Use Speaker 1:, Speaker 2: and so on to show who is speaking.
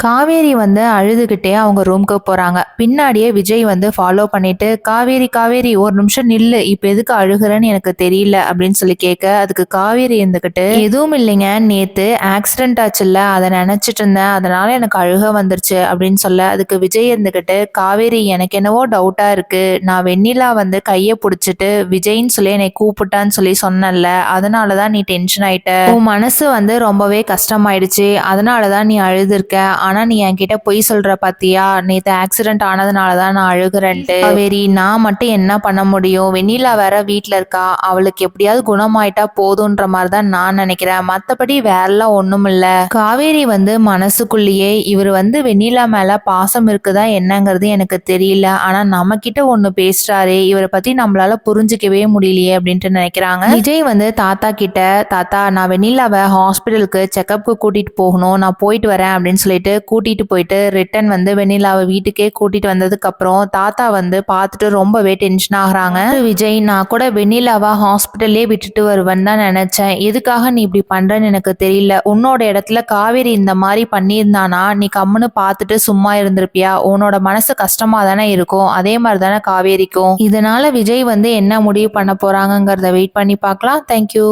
Speaker 1: காவேரி வந்து அழுதுகிட்டே அவங்க ரூம்க்கு போறாங்க. பின்னாடியே விஜய் வந்து ஃபாலோ பண்ணிட்டு, காவேரி காவேரி ஒரு நிமிஷம் நில்லு, இப்ப எதுக்கு அழுகுறன்னு எனக்கு தெரியல அப்படின்னு சொல்லி கேட்க, அதுக்கு காவேரி இருந்துகிட்டு, எதுவும் இல்லைங்க, நேத்து ஆக்சிடென்ட் ஆச்சுல்ல, அதை நினைச்சிட்டு இருந்தேன், அதனால எனக்கு அழுக வந்துருச்சு அப்படின்னு சொல்ல, அதுக்கு விஜய் இருந்துகிட்டு, காவேரி எனக்கு என்னவோ டவுட்டா இருக்கு, நான் வெண்ணிலா வந்து கைய புடிச்சிட்டு விஜய்ன்னு சொல்லி என்னை கூப்பிட்டான்னு சொல்லி சொன்னல, அதனாலதான் நீ டென்ஷன் ஆயிட்ட, உன் மனசு வந்து ரொம்பவே கஷ்டமாயிடுச்சு, அதனாலதான் நீ அழுதுருக்க, ஆனா நீ என்கிட்ட பொய் சொல்ற பாத்தியா, நேத்து ஆக்சிடென்ட் ஆனதுனாலதான் நான் அழுகுறேன்ட்டு. காவேரி நான் மட்டும் என்ன பண்ண முடியும், வெண்ணிலா வேற வீட்டுல இருக்கா, அவளுக்கு எப்படியாவது குணமாயிட்டா போதுன்ற மாதிரிதான் நான் நினைக்கிறேன், மத்தபடி வேறெல்லாம் ஒண்ணும் இல்ல. காவேரி வந்து மனசுக்குள்ளேயே இவர் வந்து வெண்ணிலா மேல பாசம் இருக்குதா என்னங்கிறது எனக்கு தெரியல, ஆனா நம்ம கிட்ட ஒண்ணு பேசுறாரு, இவரை பத்தி நம்மளால புரிஞ்சுக்கவே முடியலையே அப்படின்ட்டு நினைக்கிறாங்க. விஜய் வந்து தாத்தா கிட்ட, தாத்தா நான் வெண்ணிலாவை ஹாஸ்பிட்டலுக்கு செக்அப்க்கு கூட்டிட்டு போகணும், நான் போயிட்டு வரேன் அப்படின்னு சொல்லிட்டு கூட்டிட்டு போயிட்டு ரிட்டன் வந்து வெண்ணிலாவை வீட்டுக்கே கூட்டிட்டு வந்ததுக்கு அப்புறம் தாத்தா வந்து பார்த்துட்டு ரொம்பவே டென்ஷன் ஆகுறாங்க. விஜய் நான் கூட வெண்ணிலாவா ஹாஸ்பிட்டல்லே விட்டுட்டு வருவேன்னு தான் நினைச்சேன், எதுக்காக நீ இப்படி பண்றன்னு எனக்கு தெரியல, உன்னோட இடத்துல காவேரி இந்த மாதிரி பண்ணியிருந்தானா நீ கம்முன்னு பார்த்துட்டு சும்மா இருந்திருப்பியா, உன்னோட மனசு கஷ்டமா தானே இருக்கும், அதே மாதிரி தானே காவேரிக்கும். இதனால விஜய் வந்து என்ன முடிவு பண்ண போறாங்கிறத வெயிட் பண்ணி பார்க்கலாம். தேங்க்யூ.